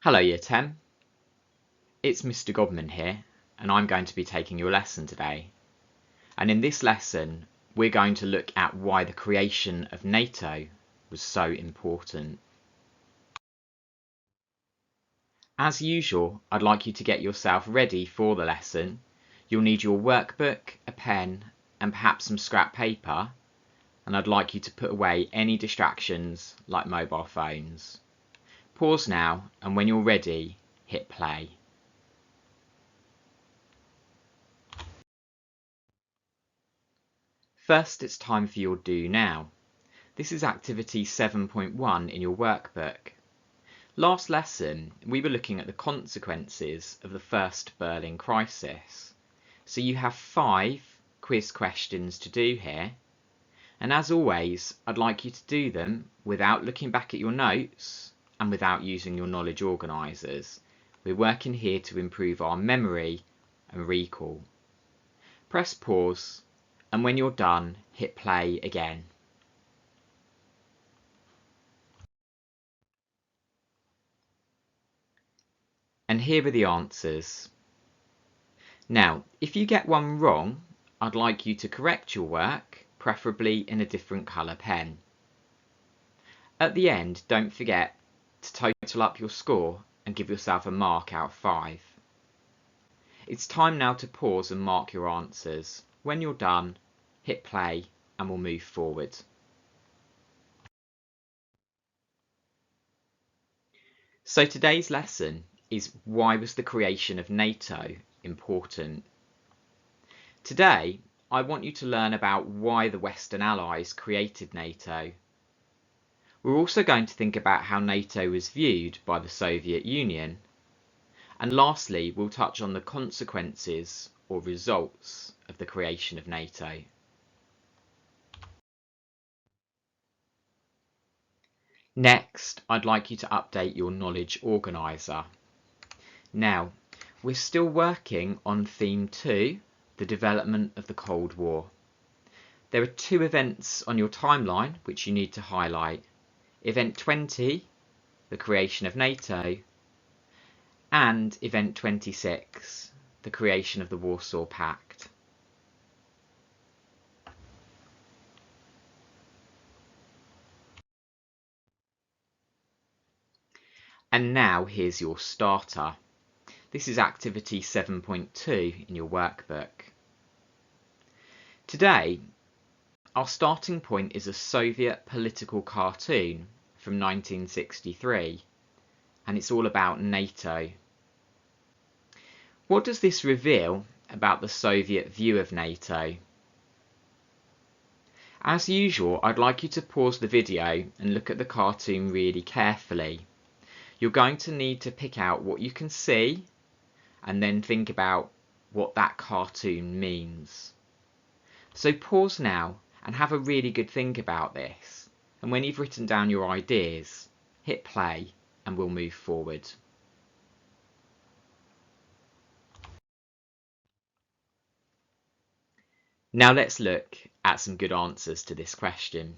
Hello Year 10, it's Mr. Godman here, and I'm going to be taking your lesson today. And in this lesson, we're going to look at why the creation of NATO was so important. As usual, I'd like you to get yourself ready for the lesson. You'll need your workbook, a pen, and perhaps some scrap paper, and I'd like you to put away any distractions like mobile phones. Pause now, and when you're ready, hit play. First, it's time for your do now. This is activity 7.1 in your workbook. Last lesson, we were looking at the consequences of the First Berlin Crisis. So you have 5 quiz questions to do here. And as always, I'd like you to do them without looking back at your notes and without using your knowledge organisers. We're working here to improve our memory and recall. Press pause, and when you're done, hit play again. And here are the answers. Now, if you get one wrong, I'd like you to correct your work, preferably in a different colour pen. At the end, don't forget to total up your score and give yourself a mark out of 5. It's time now to pause and mark your answers. When you're done, hit play and we'll move forward. So today's lesson is why was the creation of NATO important? Today, I want you to learn about why the Western Allies created NATO. We're also going to think about how NATO was viewed by the Soviet Union. And lastly, we'll touch on the consequences or results of the creation of NATO. Next, I'd like you to update your knowledge organiser. Now, we're still working on theme 2, the development of the Cold War. There are 2 events on your timeline which you need to highlight. Event 20, the creation of NATO, and Event 26, the creation of the Warsaw Pact. And now here's your starter. This is activity 7.2 in your workbook. Today, our starting point is a Soviet political cartoon from 1963, and it's all about NATO. What does this reveal about the Soviet view of NATO? As usual, I'd like you to pause the video and look at the cartoon really carefully. You're going to need to pick out what you can see and then think about what that cartoon means. So pause now and have a really good think about this. And when you've written down your ideas, hit play and we'll move forward. Now let's look at some good answers to this question.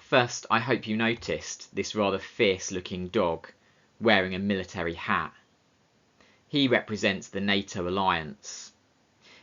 First, I hope you noticed this rather fierce looking dog wearing a military hat. He represents the NATO alliance.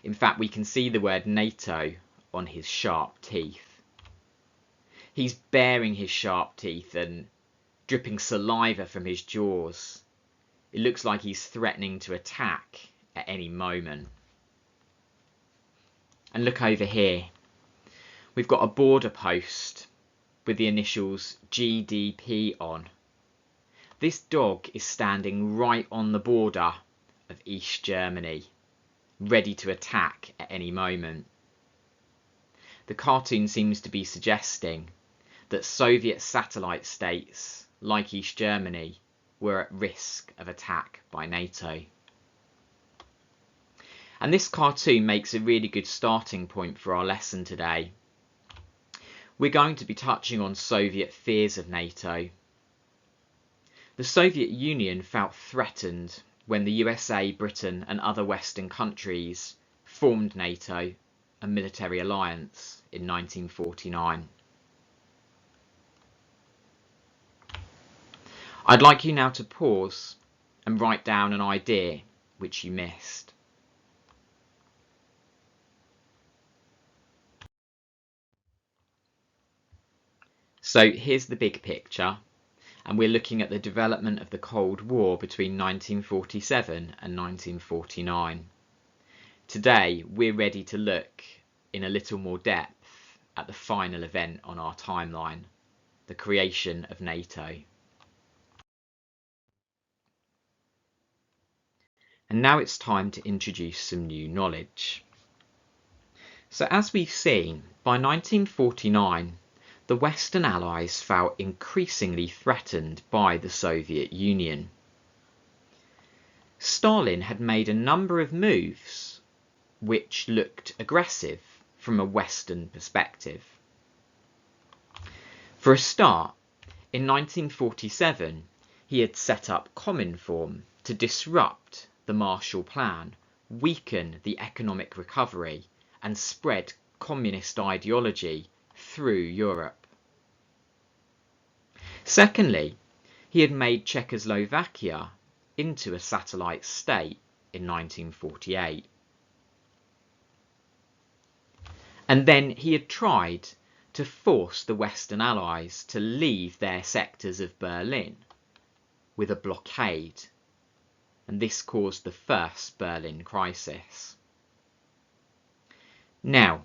In fact, we can see the word NATO on his sharp teeth. He's baring his sharp teeth and dripping saliva from his jaws. It looks like he's threatening to attack at any moment. And look over here. We've got a border post with the initials GDP on. This dog is standing right on the border of East Germany, ready to attack at any moment. The cartoon seems to be suggesting that Soviet satellite states, like East Germany, were at risk of attack by NATO. And this cartoon makes a really good starting point for our lesson today. We're going to be touching on Soviet fears of NATO. The Soviet Union felt threatened when the USA, Britain and other Western countries formed NATO, a military alliance, in 1949. I'd like you now to pause and write down an idea which you missed. So here's the big picture, and we're looking at the development of the Cold War between 1947 and 1949. Today we're ready to look in a little more depth at the final event on our timeline, the creation of NATO. And now it's time to introduce some new knowledge. So as we've seen, by 1949, the Western Allies felt increasingly threatened by the Soviet Union. Stalin had made a number of moves which looked aggressive from a Western perspective. For a start, in 1947, he had set up Cominform to disrupt the Marshall Plan, weaken the economic recovery, and spread communist ideology through Europe. Secondly, he had made Czechoslovakia into a satellite state in 1948. And then he had tried to force the Western Allies to leave their sectors of Berlin with a blockade, and this caused the first Berlin crisis. Now,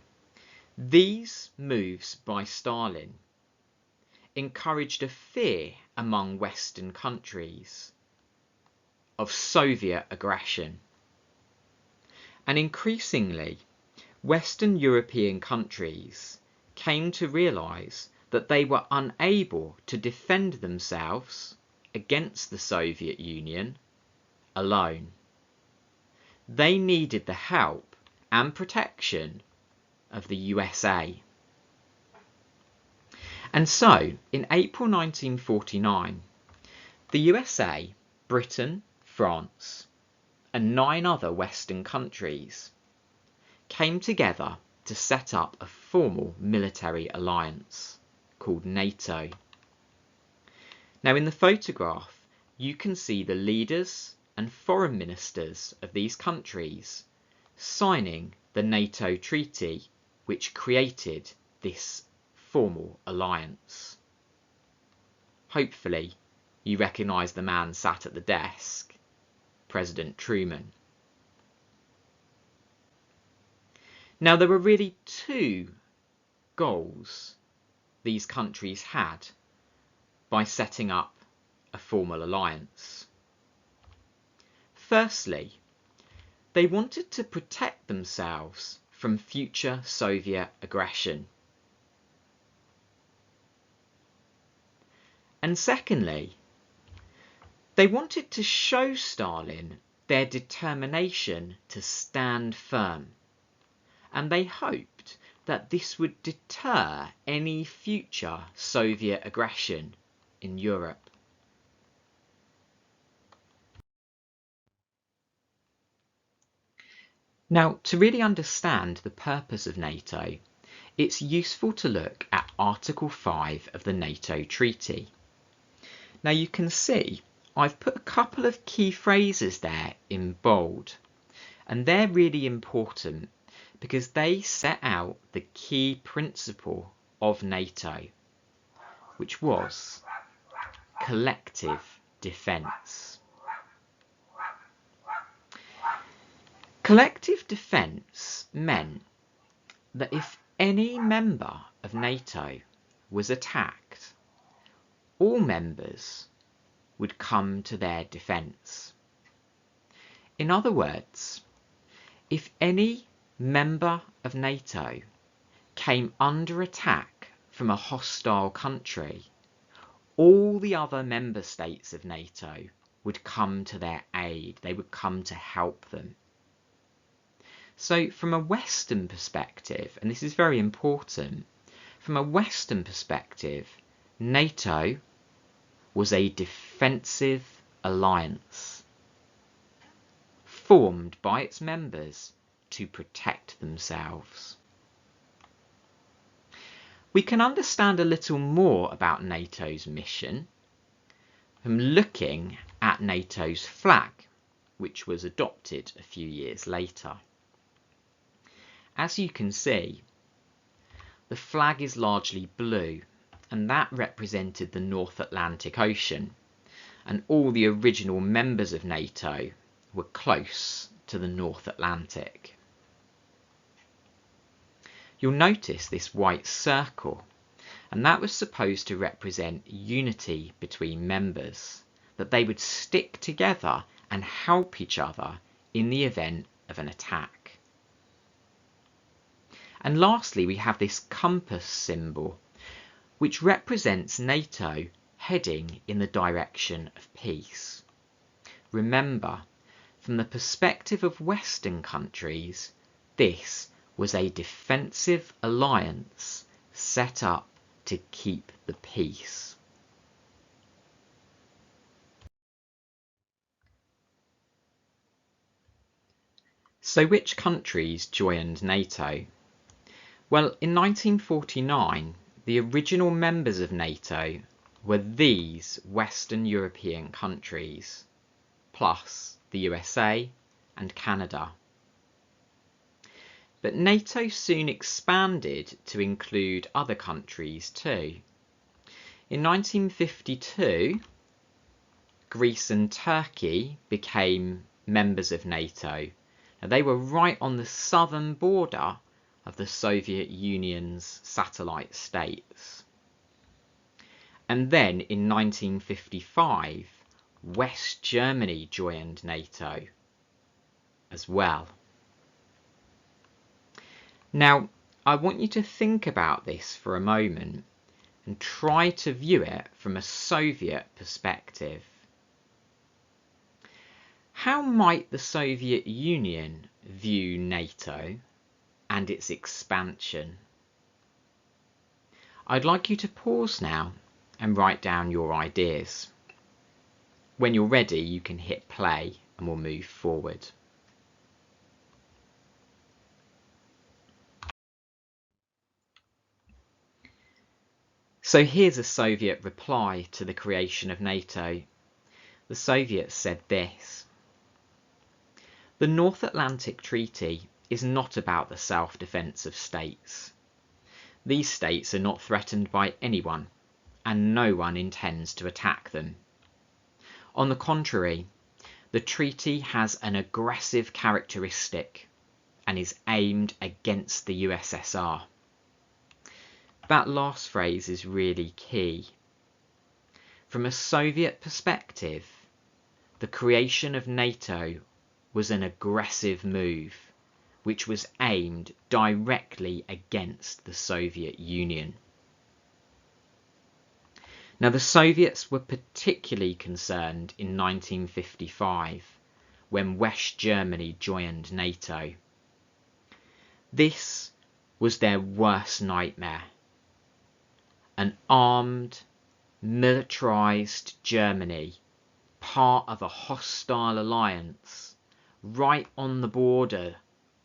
these moves by Stalin encouraged a fear among Western countries of Soviet aggression, and increasingly Western European countries came to realise that they were unable to defend themselves against the Soviet Union alone. They needed the help and protection of the USA. And so, in April 1949, the USA, Britain, France, and 9 other Western countries came together to set up a formal military alliance called NATO. Now, in the photograph, you can see the leaders and foreign ministers of these countries signing the NATO treaty, which created this formal alliance. Hopefully, you recognise the man sat at the desk, President Truman. Now, there were really 2 goals these countries had by setting up a formal alliance. Firstly, they wanted to protect themselves from future Soviet aggression. And secondly, they wanted to show Stalin their determination to stand firm, and they hoped that this would deter any future Soviet aggression in Europe. Now, to really understand the purpose of NATO, it's useful to look at Article 5 of the NATO Treaty. Now, you can see I've put a couple of key phrases there in bold, and they're really important because they set out the key principle of NATO, which was collective defence. Collective defence meant that if any member of NATO was attacked, all members would come to their defence. In other words, if any member of NATO came under attack from a hostile country, all the other member states of NATO would come to their aid. They would come to help them. So from a Western perspective, and this is very important, from a Western perspective, NATO was a defensive alliance formed by its members to protect themselves. We can understand a little more about NATO's mission from looking at NATO's flag, which was adopted a few years later. As you can see, the flag is largely blue, and that represented the North Atlantic Ocean, and all the original members of NATO were close to the North Atlantic. You'll notice this white circle, and that was supposed to represent unity between members, that they would stick together and help each other in the event of an attack. And lastly, we have this compass symbol, which represents NATO heading in the direction of peace. Remember, from the perspective of Western countries, this was a defensive alliance set up to keep the peace. So which countries joined NATO? Well, in 1949, the original members of NATO were these Western European countries, plus the USA and Canada. But NATO soon expanded to include other countries too. In 1952, Greece and Turkey became members of NATO. Now, they were right on the southern border of the Soviet Union's satellite states. And then in 1955, West Germany joined NATO as well. Now, I want you to think about this for a moment and try to view it from a Soviet perspective. How might the Soviet Union view NATO and its expansion? I'd like you to pause now and write down your ideas. When you're ready, you can hit play and we'll move forward. So here's a Soviet reply to the creation of NATO. The Soviets said this: "The North Atlantic Treaty is not about the self-defense of states. These states are not threatened by anyone, and no one intends to attack them. On the contrary, the treaty has an aggressive characteristic and is aimed against the USSR." That last phrase is really key. From a Soviet perspective, the creation of NATO was an aggressive move, which was aimed directly against the Soviet Union. Now, the Soviets were particularly concerned in 1955, when West Germany joined NATO. This was their worst nightmare. An armed, militarized Germany, part of a hostile alliance, right on the border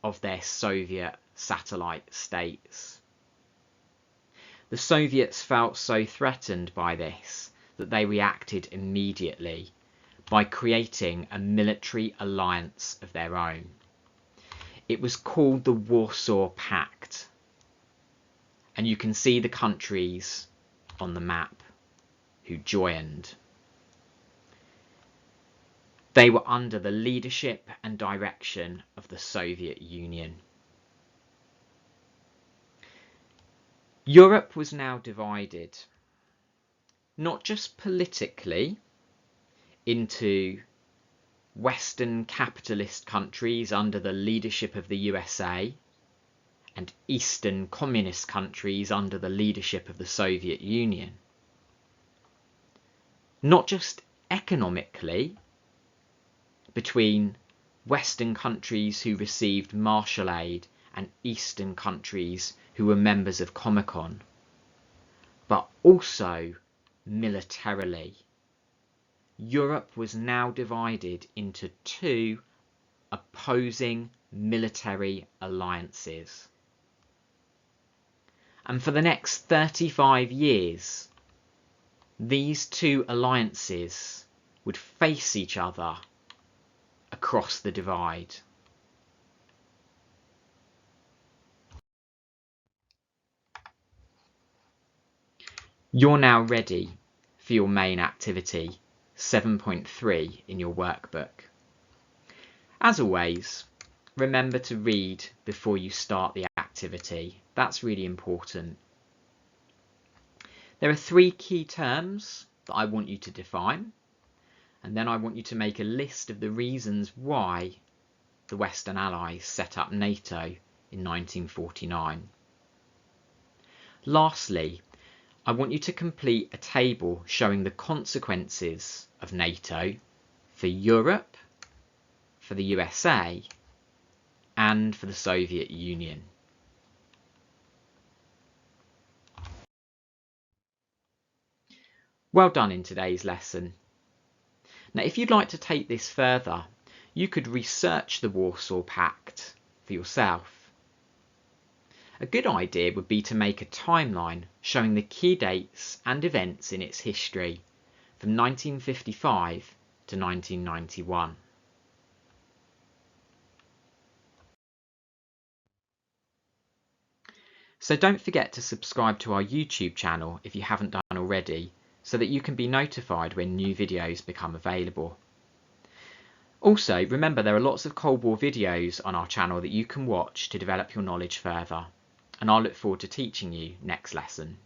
of their Soviet satellite states. The Soviets felt so threatened by this that they reacted immediately by creating a military alliance of their own. It was called the Warsaw Pact, and you can see the countries on the map who joined. They were under the leadership and direction of the Soviet Union. Europe was now divided, not just politically, into Western capitalist countries under the leadership of the USA and Eastern communist countries under the leadership of the Soviet Union. Not just economically, between Western countries who received Marshall Aid and Eastern countries who were members of Comecon, but also militarily. Europe was now divided into two opposing military alliances. And for the next 35 years, these two alliances would face each other across the divide. You're now ready for your main activity, 7.3 in your workbook. As always, remember to read before you start the activity. That's really important. There are 3 key terms that I want you to define, and then I want you to make a list of the reasons why the Western Allies set up NATO in 1949. Lastly, I want you to complete a table showing the consequences of NATO for Europe, for the USA, and for the Soviet Union. Well done in today's lesson. Now, if you'd like to take this further, you could research the Warsaw Pact for yourself. A good idea would be to make a timeline showing the key dates and events in its history from 1955 to 1991. So don't forget to subscribe to our YouTube channel if you haven't done already, so that you can be notified when new videos become available. Also, remember there are lots of Cold War videos on our channel that you can watch to develop your knowledge further, and I'll look forward to teaching you next lesson.